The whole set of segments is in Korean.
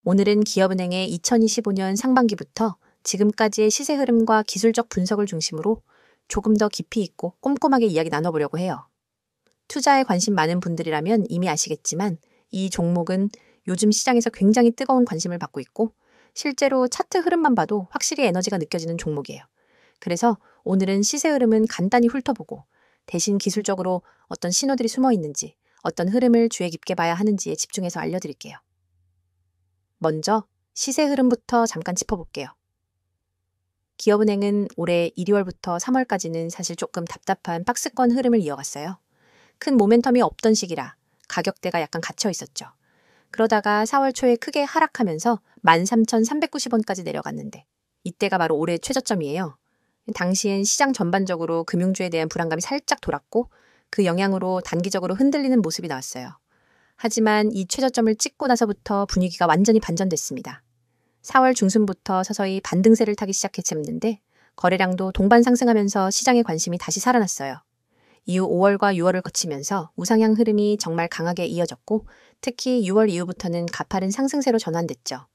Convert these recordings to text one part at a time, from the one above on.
오늘은 기업은행의 2025년 상반기부터 지금까지의 시세 흐름과 기술적 분석을 중심으로 조금 더 깊이 있고 꼼꼼하게 이야기 나눠보려고 해요. 투자에 관심 많은 분들이라면 이미 아시겠지만 이 종목은 요즘 시장에서 굉장히 뜨거운 관심을 받고 있고 실제로 차트 흐름만 봐도 확실히 에너지가 느껴지는 종목이에요. 그래서 오늘은 시세 흐름은 간단히 훑어보고 대신 기술적으로 어떤 신호들이 숨어 있는지, 어떤 흐름을 주의 깊게 봐야 하는지에 집중해서 알려드릴게요. 먼저 시세 흐름부터 잠깐 짚어볼게요. 기업은행은 올해 1월부터 3월까지는 사실 조금 답답한 박스권 흐름을 이어갔어요. 큰 모멘텀이 없던 시기라 가격대가 약간 갇혀 있었죠. 그러다가 4월 초에 크게 하락하면서 13,390원까지 내려갔는데 이때가 바로 올해 최저점이에요. 당시엔 시장 전반적으로 금융주에 대한 불안감이 살짝 돌았고 그 영향으로 단기적으로 흔들리는 모습이 나왔어요. 하지만 이 최저점을 찍고 나서부터 분위기가 완전히 반전됐습니다. 4월 중순부터 서서히 반등세를 타기 시작했는데 거래량도 동반 상승하면서 시장의 관심이 다시 살아났어요. 이후 5월과 6월을 거치면서 우상향 흐름이 정말 강하게 이어졌고 특히 6월 이후부터는 가파른 상승세로 전환됐죠.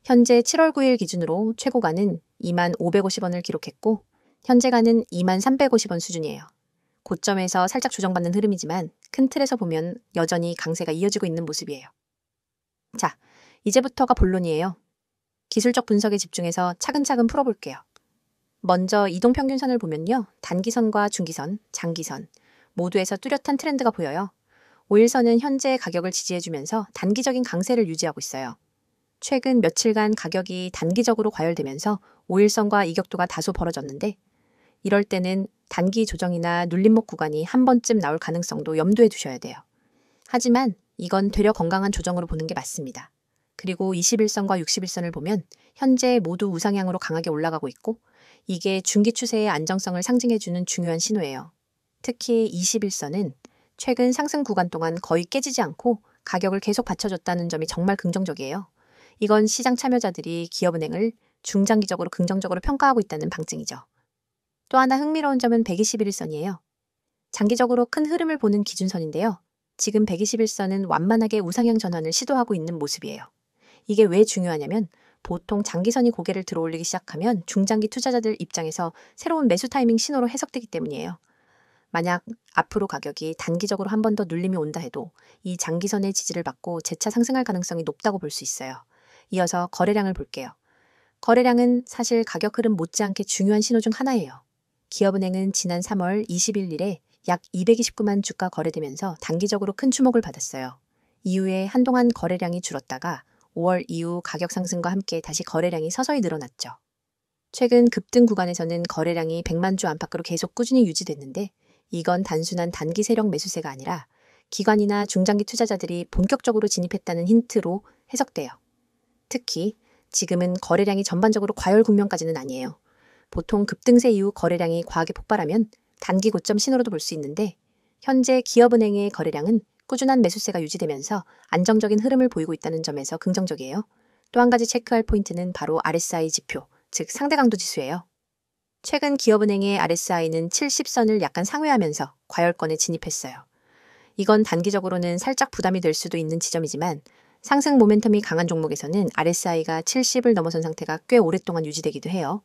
현재 7월 9일 기준으로 최고가는 25,550원을 기록했고 현재가는 23,350원 수준이에요. 고점에서 살짝 조정받는 흐름이지만 큰 틀에서 보면 여전히 강세가 이어지고 있는 모습이에요. 자, 이제부터가 본론이에요. 기술적 분석에 집중해서 차근차근 풀어볼게요. 먼저 이동평균선을 보면요. 단기선과 중기선, 장기선 모두에서 뚜렷한 트렌드가 보여요. 5일선은 현재 가격을 지지해주면서 단기적인 강세를 유지하고 있어요. 최근 며칠간 가격이 단기적으로 과열되면서 5일선과 이격도가 다소 벌어졌는데 이럴 때는 단기 조정이나 눌림목 구간이 한 번쯤 나올 가능성도 염두에 두셔야 돼요. 하지만 이건 되려 건강한 조정으로 보는 게 맞습니다. 그리고 21선과 61선을 보면 현재 모두 우상향으로 강하게 올라가고 있고 이게 중기 추세의 안정성을 상징해주는 중요한 신호예요. 특히 21선은 최근 상승 구간 동안 거의 깨지지 않고 가격을 계속 받쳐줬다는 점이 정말 긍정적이에요. 이건 시장 참여자들이 기업은행을 중장기적으로 긍정적으로 평가하고 있다는 방증이죠. 또 하나 흥미로운 점은 121선이에요. 장기적으로 큰 흐름을 보는 기준선인데요. 지금 121선은 완만하게 우상향 전환을 시도하고 있는 모습이에요. 이게 왜 중요하냐면 보통 장기선이 고개를 들어올리기 시작하면 중장기 투자자들 입장에서 새로운 매수 타이밍 신호로 해석되기 때문이에요. 만약 앞으로 가격이 단기적으로 한 번 더 눌림이 온다 해도 이 장기선의 지지를 받고 재차 상승할 가능성이 높다고 볼 수 있어요. 이어서 거래량을 볼게요. 거래량은 사실 가격 흐름 못지않게 중요한 신호 중 하나예요. 기업은행은 지난 3월 21일에 약 229만 주가 거래되면서 단기적으로 큰 주목을 받았어요. 이후에 한동안 거래량이 줄었다가 5월 이후 가격 상승과 함께 다시 거래량이 서서히 늘어났죠. 최근 급등 구간에서는 거래량이 100만 주 안팎으로 계속 꾸준히 유지됐는데 이건 단순한 단기 세력 매수세가 아니라 기관이나 중장기 투자자들이 본격적으로 진입했다는 힌트로 해석돼요. 특히 지금은 거래량이 전반적으로 과열 국면까지는 아니에요. 보통 급등세 이후 거래량이 과하게 폭발하면 단기 고점 신호로도 볼 수 있는데 현재 기업은행의 거래량은 꾸준한 매수세가 유지되면서 안정적인 흐름을 보이고 있다는 점에서 긍정적이에요. 또 한 가지 체크할 포인트는 바로 RSI 지표, 즉 상대 강도 지수예요. 최근 기업은행의 RSI는 70선을 약간 상회하면서 과열권에 진입했어요. 이건 단기적으로는 살짝 부담이 될 수도 있는 지점이지만 상승 모멘텀이 강한 종목에서는 RSI가 70을 넘어선 상태가 꽤 오랫동안 유지되기도 해요.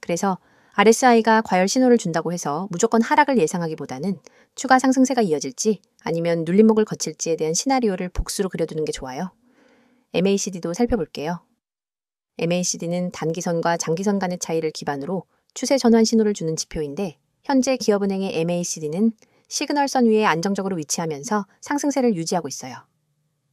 그래서 RSI가 과열 신호를 준다고 해서 무조건 하락을 예상하기보다는 추가 상승세가 이어질지 아니면 눌림목을 거칠지에 대한 시나리오를 복수로 그려두는 게 좋아요. MACD도 살펴볼게요. MACD는 단기선과 장기선 간의 차이를 기반으로 추세 전환 신호를 주는 지표인데 현재 기업은행의 MACD는 시그널선 위에 안정적으로 위치하면서 상승세를 유지하고 있어요.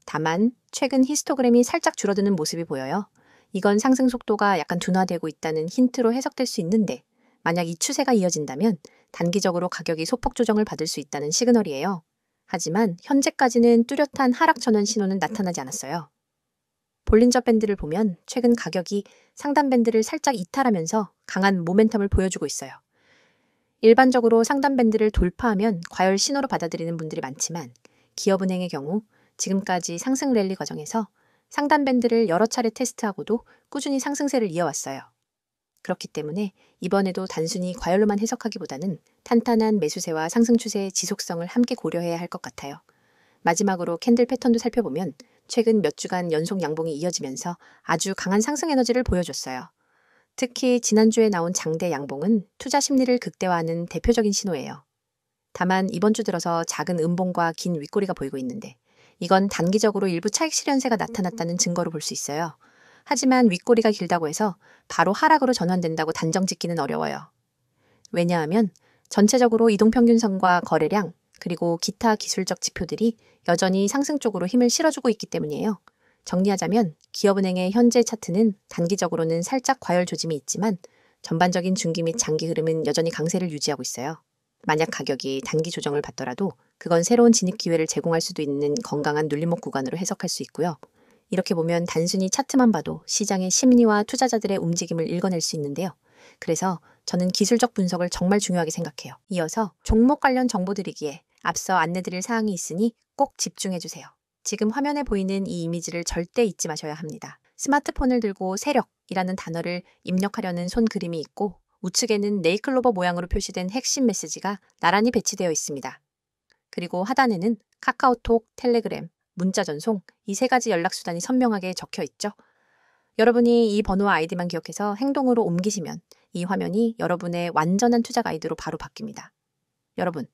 다만 최근 히스토그램이 살짝 줄어드는 모습이 보여요. 이건 상승 속도가 약간 둔화되고 있다는 힌트로 해석될 수 있는데 만약 이 추세가 이어진다면 단기적으로 가격이 소폭 조정을 받을 수 있다는 시그널이에요. 하지만 현재까지는 뚜렷한 하락 전환 신호는 나타나지 않았어요. 볼린저 밴드를 보면 최근 가격이 상단 밴드를 살짝 이탈하면서 강한 모멘텀을 보여주고 있어요. 일반적으로 상단 밴드를 돌파하면 과열 신호로 받아들이는 분들이 많지만 기업은행의 경우 지금까지 상승 랠리 과정에서 상단 밴드를 여러 차례 테스트하고도 꾸준히 상승세를 이어왔어요. 그렇기 때문에 이번에도 단순히 과열로만 해석하기보다는 탄탄한 매수세와 상승 추세의 지속성을 함께 고려해야 할 것 같아요. 마지막으로 캔들 패턴도 살펴보면 최근 몇 주간 연속 양봉이 이어지면서 아주 강한 상승 에너지를 보여줬어요. 특히 지난주에 나온 장대 양봉은 투자 심리를 극대화하는 대표적인 신호예요. 다만 이번 주 들어서 작은 음봉과 긴 윗꼬리가 보이고 있는데 이건 단기적으로 일부 차익 실현세가 나타났다는 증거로 볼 수 있어요. 하지만 윗꼬리가 길다고 해서 바로 하락으로 전환된다고 단정 짓기는 어려워요. 왜냐하면 전체적으로 이동평균선과 거래량 그리고 기타 기술적 지표들이 여전히 상승 쪽으로 힘을 실어주고 있기 때문이에요. 정리하자면 기업은행의 현재 차트는 단기적으로는 살짝 과열 조짐이 있지만 전반적인 중기 및 장기 흐름은 여전히 강세를 유지하고 있어요. 만약 가격이 단기 조정을 받더라도 그건 새로운 진입 기회를 제공할 수도 있는 건강한 눌림목 구간으로 해석할 수 있고요. 이렇게 보면 단순히 차트만 봐도 시장의 심리와 투자자들의 움직임을 읽어낼 수 있는데요. 그래서 저는 기술적 분석을 정말 중요하게 생각해요. 이어서 종목 관련 정보 드리기에 앞서 안내드릴 사항이 있으니 꼭 집중해주세요. 지금 화면에 보이는 이 이미지를 절대 잊지 마셔야 합니다. 스마트폰을 들고 세력이라는 단어를 입력하려는 손 그림이 있고 우측에는 네이클로버 모양으로 표시된 핵심 메시지가 나란히 배치되어 있습니다. 그리고 하단에는 카카오톡, 텔레그램, 문자 전송 이 세 가지 연락수단이 선명하게 적혀 있죠. 여러분이 이 번호와 아이디만 기억해서 행동으로 옮기시면 이 화면이 여러분의 완전한 투자 가이드로 바로 바뀝니다. 여러분,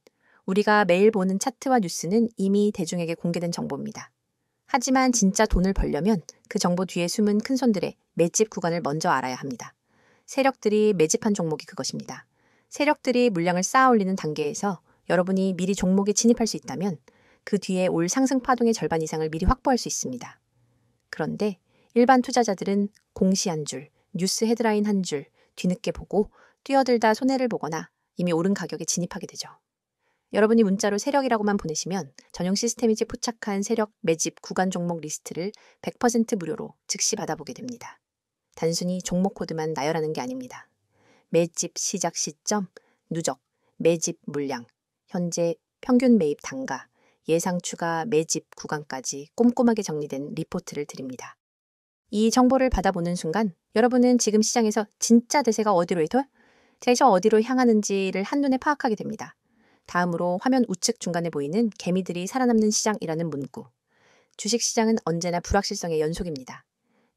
우리가 매일 보는 차트와 뉴스는 이미 대중에게 공개된 정보입니다. 하지만 진짜 돈을 벌려면 그 정보 뒤에 숨은 큰손들의 매집 구간을 먼저 알아야 합니다. 세력들이 매집한 종목이 그것입니다. 세력들이 물량을 쌓아 올리는 단계에서 여러분이 미리 종목에 진입할 수 있다면 그 뒤에 올 상승 파동의 절반 이상을 미리 확보할 수 있습니다. 그런데 일반 투자자들은 공시 한 줄, 뉴스 헤드라인 한 줄 뒤늦게 보고 뛰어들다 손해를 보거나 이미 오른 가격에 진입하게 되죠. 여러분이 문자로 세력이라고만 보내시면 전용 시스템이 포착한 세력 매집 구간 종목 리스트를 100% 무료로 즉시 받아보게 됩니다. 단순히 종목 코드만 나열하는 게 아닙니다. 매집 시작 시점, 누적, 매집 물량, 현재 평균 매입 단가, 예상 추가 매집 구간까지 꼼꼼하게 정리된 리포트를 드립니다. 이 정보를 받아보는 순간 여러분은 지금 시장에서 진짜 대세가 어디로 어디로 향하는지를 한눈에 파악하게 됩니다. 다음으로 화면 우측 중간에 보이는 개미들이 살아남는 시장이라는 문구. 주식시장은 언제나 불확실성의 연속입니다.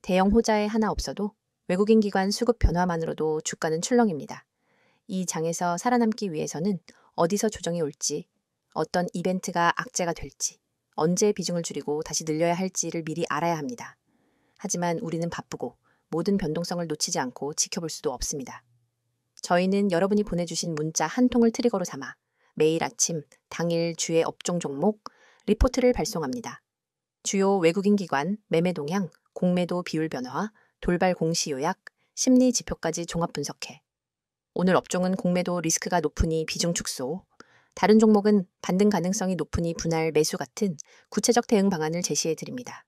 대형 호자에 하나 없어도 외국인 기관 수급 변화만으로도 주가는 출렁입니다. 이 장에서 살아남기 위해서는 어디서 조정이 올지, 어떤 이벤트가 악재가 될지, 언제 비중을 줄이고 다시 늘려야 할지를 미리 알아야 합니다. 하지만 우리는 바쁘고 모든 변동성을 놓치지 않고 지켜볼 수도 없습니다. 저희는 여러분이 보내주신 문자 한 통을 트리거로 삼아 매일 아침 당일 주의 업종 종목 리포트를 발송합니다. 주요 외국인 기관 매매 동향, 공매도 비율 변화, 돌발 공시 요약, 심리 지표까지 종합 분석해. 오늘 업종은 공매도 리스크가 높으니 비중 축소, 다른 종목은 반등 가능성이 높으니 분할 매수 같은 구체적 대응 방안을 제시해 드립니다.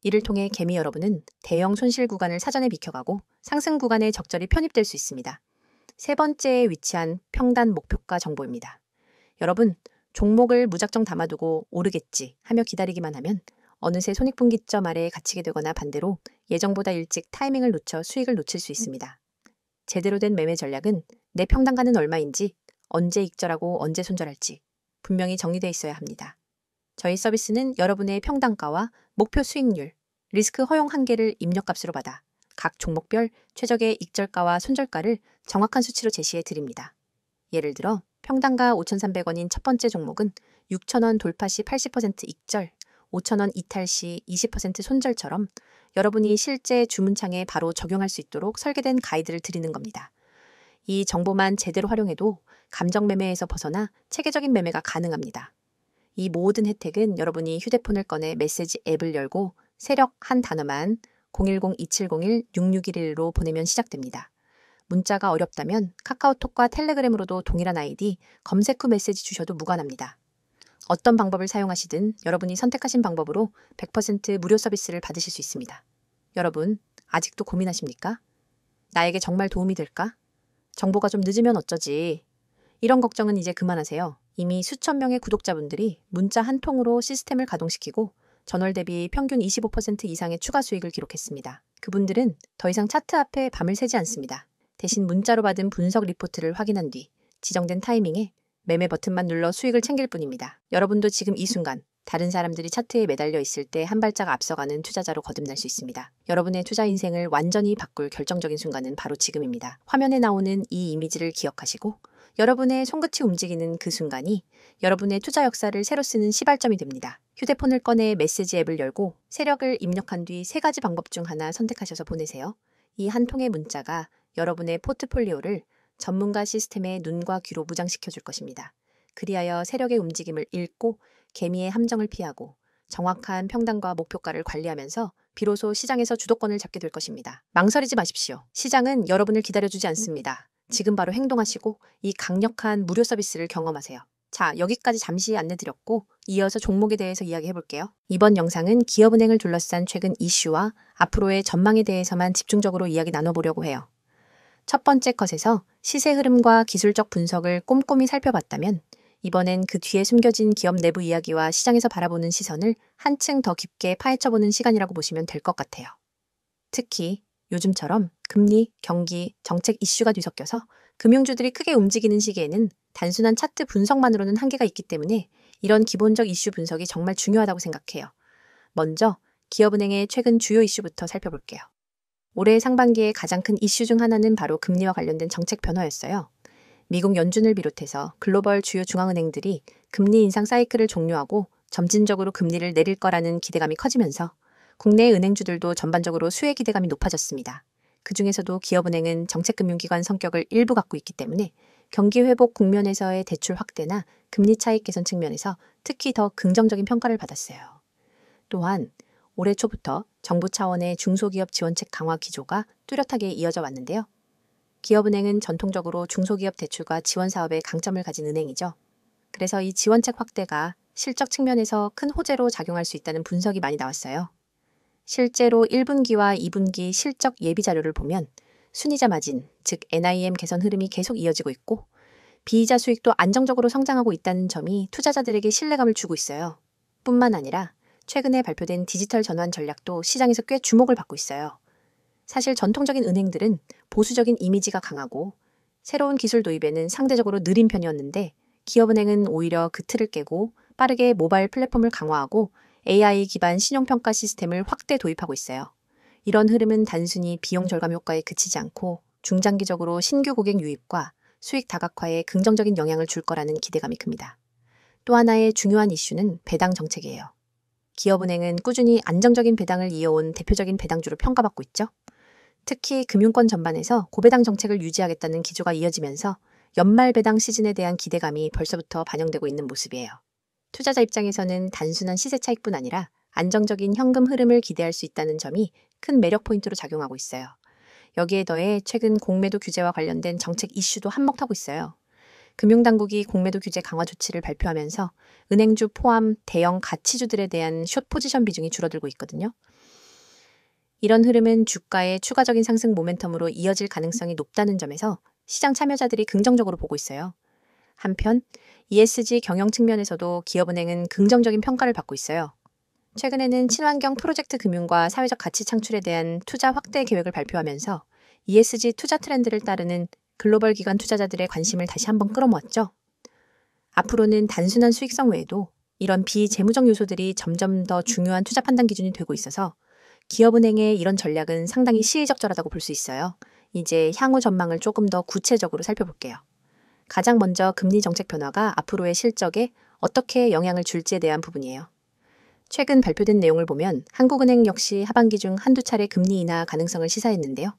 이를 통해 개미 여러분은 대형 손실 구간을 사전에 비켜가고 상승 구간에 적절히 편입될 수 있습니다. 세 번째에 위치한 평단 목표가 정보입니다. 여러분, 종목을 무작정 담아두고 오르겠지 하며 기다리기만 하면 어느새 손익분기점 아래에 갇히게 되거나 반대로 예정보다 일찍 타이밍을 놓쳐 수익을 놓칠 수 있습니다. 제대로 된 매매 전략은 내 평단가는 얼마인지, 언제 익절하고 언제 손절할지 분명히 정리되어 있어야 합니다. 저희 서비스는 여러분의 평단가와 목표 수익률, 리스크 허용 한계를 입력값으로 받아 각 종목별 최적의 익절가와 손절가를 정확한 수치로 제시해 드립니다. 예를 들어 평단가 5,300원인 첫 번째 종목은 6,000원 돌파 시 80% 익절, 5,000원 이탈 시 20% 손절처럼 여러분이 실제 주문창에 바로 적용할 수 있도록 설계된 가이드를 드리는 겁니다. 이 정보만 제대로 활용해도 감정 매매에서 벗어나 체계적인 매매가 가능합니다. 이 모든 혜택은 여러분이 휴대폰을 꺼내 메시지 앱을 열고 세력 한 단어만 010-2701-6611로 보내면 시작됩니다. 문자가 어렵다면 카카오톡과 텔레그램으로도 동일한 아이디 검색 후 메시지 주셔도 무관합니다. 어떤 방법을 사용하시든 여러분이 선택하신 방법으로 100% 무료 서비스를 받으실 수 있습니다. 여러분, 아직도 고민하십니까? 나에게 정말 도움이 될까? 정보가 좀 늦으면 어쩌지? 이런 걱정은 이제 그만하세요. 이미 수천 명의 구독자분들이 문자 한 통으로 시스템을 가동시키고 전월 대비 평균 25% 이상의 추가 수익을 기록했습니다. 그분들은 더 이상 차트 앞에 밤을 새지 않습니다. 대신 문자로 받은 분석 리포트를 확인한 뒤 지정된 타이밍에 매매 버튼만 눌러 수익을 챙길 뿐입니다. 여러분도 지금 이 순간 다른 사람들이 차트에 매달려 있을 때 한 발짝 앞서가는 투자자로 거듭날 수 있습니다. 여러분의 투자 인생을 완전히 바꿀 결정적인 순간은 바로 지금입니다. 화면에 나오는 이 이미지를 기억하시고 여러분의 손끝이 움직이는 그 순간이 여러분의 투자 역사를 새로 쓰는 시발점이 됩니다. 휴대폰을 꺼내 메시지 앱을 열고 세력을 입력한 뒤 3가지 방법 중 하나 선택하셔서 보내세요. 이 한 통의 문자가 여러분의 포트폴리오를 전문가 시스템의 눈과 귀로 무장시켜 줄 것입니다. 그리하여 세력의 움직임을 읽고 개미의 함정을 피하고 정확한 평단과 목표가를 관리하면서 비로소 시장에서 주도권을 잡게 될 것입니다. 망설이지 마십시오. 시장은 여러분을 기다려주지 않습니다. 지금 바로 행동하시고 이 강력한 무료 서비스를 경험하세요. 자, 여기까지 잠시 안내드렸고 이어서 종목에 대해서 이야기해볼게요. 이번 영상은 기업은행을 둘러싼 최근 이슈와 앞으로의 전망에 대해서만 집중적으로 이야기 나눠보려고 해요. 첫 번째 컷에서 시세 흐름과 기술적 분석을 꼼꼼히 살펴봤다면 이번엔 그 뒤에 숨겨진 기업 내부 이야기와 시장에서 바라보는 시선을 한층 더 깊게 파헤쳐보는 시간이라고 보시면 될 것 같아요. 특히 요즘처럼 금리, 경기, 정책 이슈가 뒤섞여서 금융주들이 크게 움직이는 시기에는 단순한 차트 분석만으로는 한계가 있기 때문에 이런 기본적 이슈 분석이 정말 중요하다고 생각해요. 먼저 기업은행의 최근 주요 이슈부터 살펴볼게요. 올해 상반기의 가장 큰 이슈 중 하나는 바로 금리와 관련된 정책 변화였어요. 미국 연준을 비롯해서 글로벌 주요 중앙은행들이 금리 인상 사이클을 종료하고 점진적으로 금리를 내릴 거라는 기대감이 커지면서 국내 은행주들도 전반적으로 수혜 기대감이 높아졌습니다. 그중에서도 기업은행은 정책금융기관 성격을 일부 갖고 있기 때문에 경기 회복 국면에서의 대출 확대나 금리 차익 개선 측면에서 특히 더 긍정적인 평가를 받았어요. 또한 올해 초부터 정부 차원의 중소기업 지원책 강화 기조가 뚜렷하게 이어져 왔는데요. 기업은행은 전통적으로 중소기업 대출과 지원 사업에 강점을 가진 은행이죠. 그래서 이 지원책 확대가 실적 측면에서 큰 호재로 작용할 수 있다는 분석이 많이 나왔어요. 실제로 1분기와 2분기 실적 예비 자료를 보면 순이자 마진, 즉 NIM 개선 흐름이 계속 이어지고 있고 비이자 수익도 안정적으로 성장하고 있다는 점이 투자자들에게 신뢰감을 주고 있어요. 뿐만 아니라 최근에 발표된 디지털 전환 전략도 시장에서 꽤 주목을 받고 있어요. 사실 전통적인 은행들은 보수적인 이미지가 강하고 새로운 기술 도입에는 상대적으로 느린 편이었는데 기업은행은 오히려 그 틀을 깨고 빠르게 모바일 플랫폼을 강화하고 AI 기반 신용평가 시스템을 확대 도입하고 있어요. 이런 흐름은 단순히 비용 절감 효과에 그치지 않고 중장기적으로 신규 고객 유입과 수익 다각화에 긍정적인 영향을 줄 거라는 기대감이 큽니다. 또 하나의 중요한 이슈는 배당 정책이에요. 기업은행은 꾸준히 안정적인 배당을 이어온 대표적인 배당주로 평가받고 있죠. 특히 금융권 전반에서 고배당 정책을 유지하겠다는 기조가 이어지면서 연말 배당 시즌에 대한 기대감이 벌써부터 반영되고 있는 모습이에요. 투자자 입장에서는 단순한 시세 차익뿐 아니라 안정적인 현금 흐름을 기대할 수 있다는 점이 큰 매력 포인트로 작용하고 있어요. 여기에 더해 최근 공매도 규제와 관련된 정책 이슈도 한몫하고 있어요. 금융당국이 공매도 규제 강화 조치를 발표하면서 은행주 포함 대형 가치주들에 대한 숏 포지션 비중이 줄어들고 있거든요. 이런 흐름은 주가의 추가적인 상승 모멘텀으로 이어질 가능성이 높다는 점에서 시장 참여자들이 긍정적으로 보고 있어요. 한편 ESG 경영 측면에서도 기업은행은 긍정적인 평가를 받고 있어요. 최근에는 친환경 프로젝트 금융과 사회적 가치 창출에 대한 투자 확대 계획을 발표하면서 ESG 투자 트렌드를 따르는 글로벌 기관 투자자들의 관심을 다시 한번 끌어모았죠. 앞으로는 단순한 수익성 외에도 이런 비재무적 요소들이 점점 더 중요한 투자 판단 기준이 되고 있어서 기업은행의 이런 전략은 상당히 시의적절하다고 볼 수 있어요. 이제 향후 전망을 조금 더 구체적으로 살펴볼게요. 가장 먼저 금리 정책 변화가 앞으로의 실적에 어떻게 영향을 줄지에 대한 부분이에요. 최근 발표된 내용을 보면 한국은행 역시 하반기 중 한두 차례 금리 인하 가능성을 시사했는데요.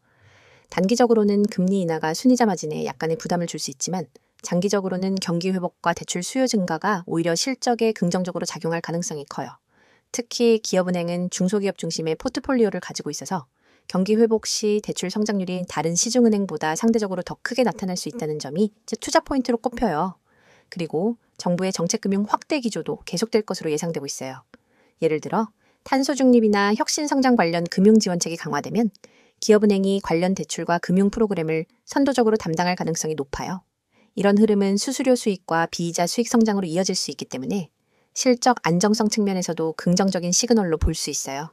단기적으로는 금리 인하가 순이자 마진에 약간의 부담을 줄 수 있지만 장기적으로는 경기 회복과 대출 수요 증가가 오히려 실적에 긍정적으로 작용할 가능성이 커요. 특히 기업은행은 중소기업 중심의 포트폴리오를 가지고 있어서 경기 회복 시 대출 성장률이 다른 시중은행보다 상대적으로 더 크게 나타날 수 있다는 점이 투자 포인트로 꼽혀요. 그리고 정부의 정책금융 확대 기조도 계속될 것으로 예상되고 있어요. 예를 들어 탄소 중립이나 혁신 성장 관련 금융 지원책이 강화되면 기업은행이 관련 대출과 금융 프로그램을 선도적으로 담당할 가능성이 높아요. 이런 흐름은 수수료 수익과 비이자 수익 성장으로 이어질 수 있기 때문에 실적 안정성 측면에서도 긍정적인 시그널로 볼 수 있어요.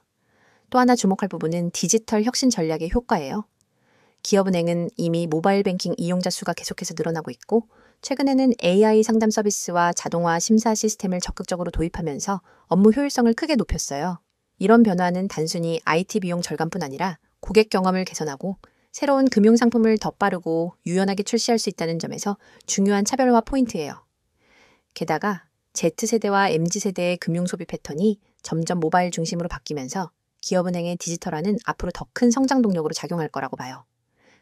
또 하나 주목할 부분은 디지털 혁신 전략의 효과예요. 기업은행은 이미 모바일 뱅킹 이용자 수가 계속해서 늘어나고 있고 최근에는 AI 상담 서비스와 자동화 심사 시스템을 적극적으로 도입하면서 업무 효율성을 크게 높였어요. 이런 변화는 단순히 IT 비용 절감뿐 아니라 고객 경험을 개선하고 새로운 금융 상품을 더 빠르고 유연하게 출시할 수 있다는 점에서 중요한 차별화 포인트예요. 게다가 Z세대와 MZ세대의 금융 소비 패턴이 점점 모바일 중심으로 바뀌면서 기업은행의 디지털화는 앞으로 더 큰 성장 동력으로 작용할 거라고 봐요.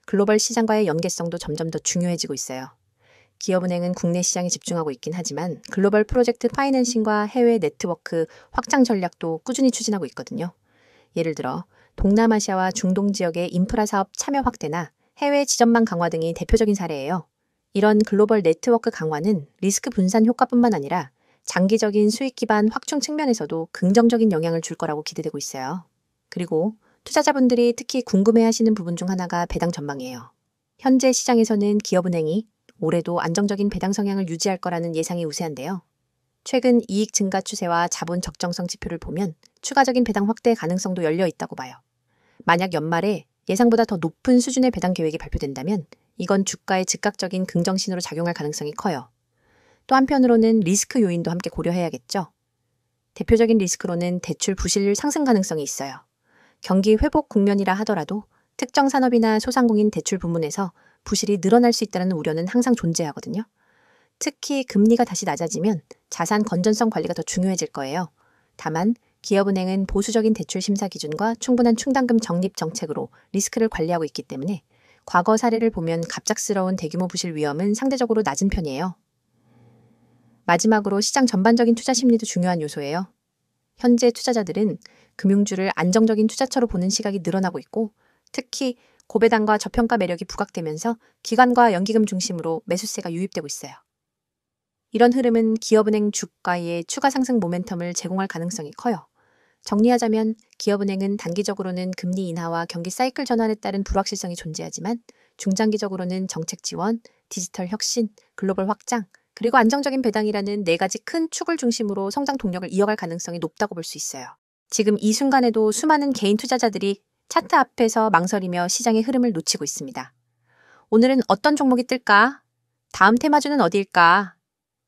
글로벌 시장과의 연계성도 점점 더 중요해지고 있어요. 기업은행은 국내 시장에 집중하고 있긴 하지만 글로벌 프로젝트 파이낸싱과 해외 네트워크 확장 전략도 꾸준히 추진하고 있거든요. 예를 들어 동남아시아와 중동 지역의 인프라 사업 참여 확대나 해외 지점망 강화 등이 대표적인 사례예요. 이런 글로벌 네트워크 강화는 리스크 분산 효과뿐만 아니라 장기적인 수익 기반 확충 측면에서도 긍정적인 영향을 줄 거라고 기대되고 있어요. 그리고 투자자분들이 특히 궁금해하시는 부분 중 하나가 배당 전망이에요. 현재 시장에서는 기업은행이 올해도 안정적인 배당 성향을 유지할 거라는 예상이 우세한데요. 최근 이익 증가 추세와 자본 적정성 지표를 보면 추가적인 배당 확대 가능성도 열려 있다고 봐요. 만약 연말에 예상보다 더 높은 수준의 배당 계획이 발표된다면 이건 주가에 즉각적인 긍정신호로 작용할 가능성이 커요. 또 한편으로는 리스크 요인도 함께 고려해야겠죠. 대표적인 리스크로는 대출 부실률 상승 가능성이 있어요. 경기 회복 국면이라 하더라도 특정 산업이나 소상공인 대출 부문에서 부실이 늘어날 수 있다는 우려는 항상 존재하거든요. 특히 금리가 다시 낮아지면 자산 건전성 관리가 더 중요해질 거예요. 다만 기업은행은 보수적인 대출 심사 기준과 충분한 충당금 적립 정책으로 리스크를 관리하고 있기 때문에 과거 사례를 보면 갑작스러운 대규모 부실 위험은 상대적으로 낮은 편이에요. 마지막으로 시장 전반적인 투자 심리도 중요한 요소예요. 현재 투자자들은 금융주를 안정적인 투자처로 보는 시각이 늘어나고 있고 특히 고배당과 저평가 매력이 부각되면서 기관과 연기금 중심으로 매수세가 유입되고 있어요. 이런 흐름은 기업은행 주가의 추가 상승 모멘텀을 제공할 가능성이 커요. 정리하자면 기업은행은 단기적으로는 금리 인하와 경기 사이클 전환에 따른 불확실성이 존재하지만 중장기적으로는 정책 지원, 디지털 혁신, 글로벌 확장, 그리고 안정적인 배당이라는 네 가지 큰 축을 중심으로 성장 동력을 이어갈 가능성이 높다고 볼 수 있어요. 지금 이 순간에도 수많은 개인 투자자들이 차트 앞에서 망설이며 시장의 흐름을 놓치고 있습니다. 오늘은 어떤 종목이 뜰까? 다음 테마주는 어디일까?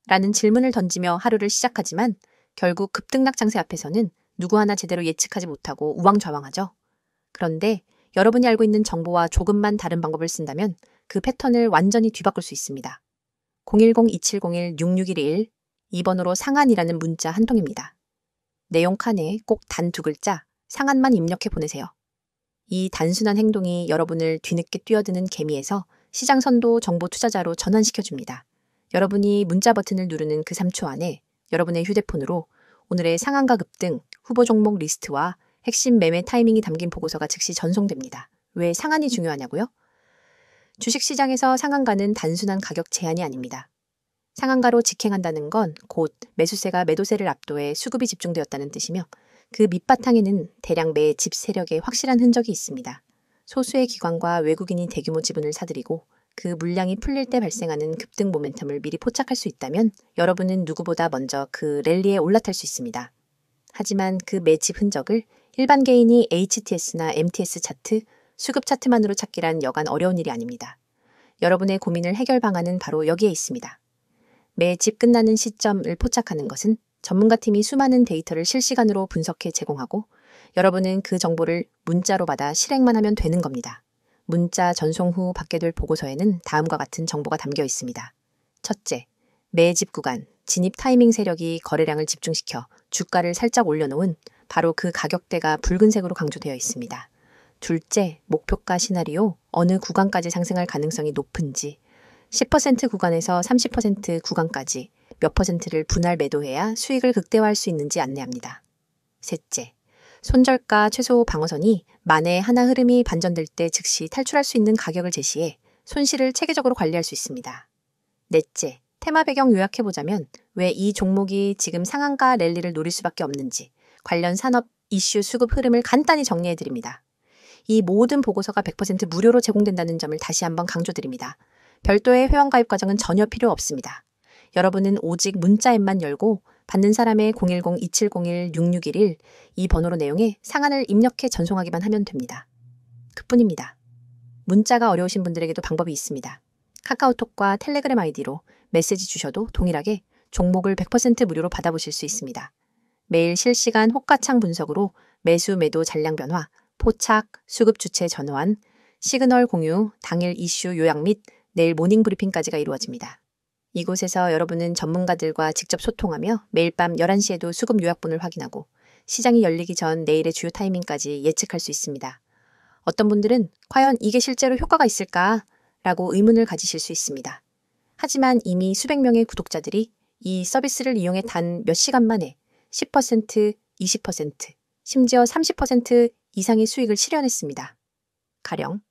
라는 질문을 던지며 하루를 시작하지만 결국 급등락 장세 앞에서는 누구 하나 제대로 예측하지 못하고 우왕좌왕하죠. 그런데 여러분이 알고 있는 정보와 조금만 다른 방법을 쓴다면 그 패턴을 완전히 뒤바꿀 수 있습니다. 010-2701-6611 2번으로 상한이라는 문자 한 통입니다. 내용 칸에 꼭 단 2글자 상한만 입력해 보내세요. 이 단순한 행동이 여러분을 뒤늦게 뛰어드는 개미에서 시장 선도 정보 투자자로 전환시켜줍니다. 여러분이 문자 버튼을 누르는 그 3초 안에 여러분의 휴대폰으로 오늘의 상한가 급등, 후보 종목 리스트와 핵심 매매 타이밍이 담긴 보고서가 즉시 전송됩니다. 왜 상한이 중요하냐고요? 주식시장에서 상한가는 단순한 가격 제한이 아닙니다. 상한가로 직행한다는 건 곧 매수세가 매도세를 압도해 수급이 집중되었다는 뜻이며 그 밑바탕에는 대량 매집 세력의 확실한 흔적이 있습니다. 소수의 기관과 외국인이 대규모 지분을 사들이고 그 물량이 풀릴 때 발생하는 급등 모멘텀을 미리 포착할 수 있다면 여러분은 누구보다 먼저 그 랠리에 올라탈 수 있습니다. 하지만 그 매집 흔적을 일반 개인이 HTS나 MTS 차트, 수급 차트만으로 찾기란 여간 어려운 일이 아닙니다. 여러분의 고민을 해결 방안은 바로 여기에 있습니다. 매집 끝나는 시점을 포착하는 것은 전문가팀이 수많은 데이터를 실시간으로 분석해 제공하고 여러분은 그 정보를 문자로 받아 실행만 하면 되는 겁니다. 문자 전송 후 받게 될 보고서에는 다음과 같은 정보가 담겨 있습니다. 첫째, 매집 구간, 진입 타이밍 세력이 거래량을 집중시켜 주가를 살짝 올려놓은 바로 그 가격대가 붉은색으로 강조되어 있습니다. 둘째, 목표가 시나리오, 어느 구간까지 상승할 가능성이 높은지, 10% 구간에서 30% 구간까지 몇 퍼센트를 분할 매도해야 수익을 극대화할 수 있는지 안내합니다. 셋째, 손절가 최소 방어선이 만에 하나 흐름이 반전될 때 즉시 탈출할 수 있는 가격을 제시해 손실을 체계적으로 관리할 수 있습니다. 넷째, 테마 배경 요약해보자면 왜 이 종목이 지금 상한가 랠리를 노릴 수밖에 없는지 관련 산업 이슈 수급 흐름을 간단히 정리해드립니다. 이 모든 보고서가 100% 무료로 제공된다는 점을 다시 한번 강조드립니다. 별도의 회원가입 과정은 전혀 필요 없습니다. 여러분은 오직 문자 앱만 열고 받는 사람의 010-2701-6611 이 번호로 내용에 상한을 입력해 전송하기만 하면 됩니다. 그뿐입니다. 문자가 어려우신 분들에게도 방법이 있습니다. 카카오톡과 텔레그램 아이디로 메시지 주셔도 동일하게 종목을 100% 무료로 받아보실 수 있습니다. 매일 실시간 호가창 분석으로 매수 매도 잔량 변화, 포착, 수급 주체 전환, 시그널 공유, 당일 이슈 요약 및 내일 모닝 브리핑까지가 이루어집니다. 이곳에서 여러분은 전문가들과 직접 소통하며 매일 밤 11시에도 수급 요약본을 확인하고 시장이 열리기 전 내일의 주요 타이밍까지 예측할 수 있습니다. 어떤 분들은 과연 이게 실제로 효과가 있을까? 라고 의문을 가지실 수 있습니다. 하지만 이미 수백 명의 구독자들이 이 서비스를 이용해 단 몇 시간 만에 10%, 20%, 심지어 30% 이상의 수익을 실현했습니다. 가령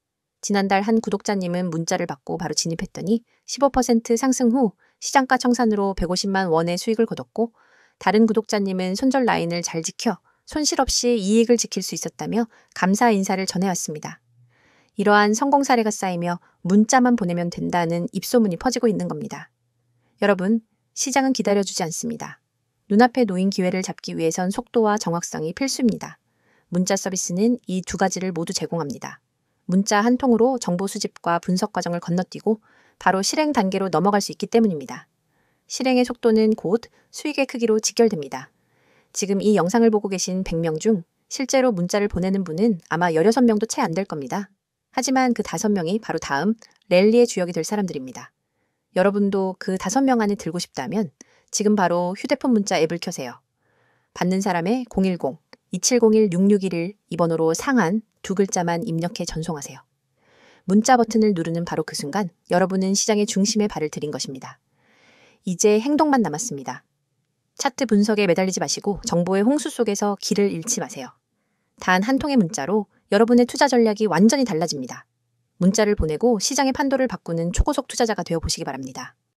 지난달 한 구독자님은 문자를 받고 바로 진입했더니 15% 상승 후 시장가 청산으로 150만 원의 수익을 거뒀고, 다른 구독자님은 손절 라인을 잘 지켜 손실 없이 이익을 지킬 수 있었다며 감사 인사를 전해왔습니다. 이러한 성공 사례가 쌓이며 문자만 보내면 된다는 입소문이 퍼지고 있는 겁니다. 여러분, 시장은 기다려주지 않습니다. 눈앞에 놓인 기회를 잡기 위해선 속도와 정확성이 필수입니다. 문자 서비스는 이 두 가지를 모두 제공합니다. 문자 한 통으로 정보 수집과 분석 과정을 건너뛰고 바로 실행 단계로 넘어갈 수 있기 때문입니다. 실행의 속도는 곧 수익의 크기로 직결됩니다. 지금 이 영상을 보고 계신 100명 중 실제로 문자를 보내는 분은 아마 16명도 채 안 될 겁니다. 하지만 그 5명이 바로 다음 랠리의 주역이 될 사람들입니다. 여러분도 그 5명 안에 들고 싶다면 지금 바로 휴대폰 문자 앱을 켜세요. 받는 사람의 010-2701-6611 이 번호로 상한 2글자만 입력해 전송하세요. 문자 버튼을 누르는 바로 그 순간 여러분은 시장의 중심에 발을 들인 것입니다. 이제 행동만 남았습니다. 차트 분석에 매달리지 마시고 정보의 홍수 속에서 길을 잃지 마세요. 단 한 통의 문자로 여러분의 투자 전략이 완전히 달라집니다. 문자를 보내고 시장의 판도를 바꾸는 초고속 투자자가 되어 보시기 바랍니다.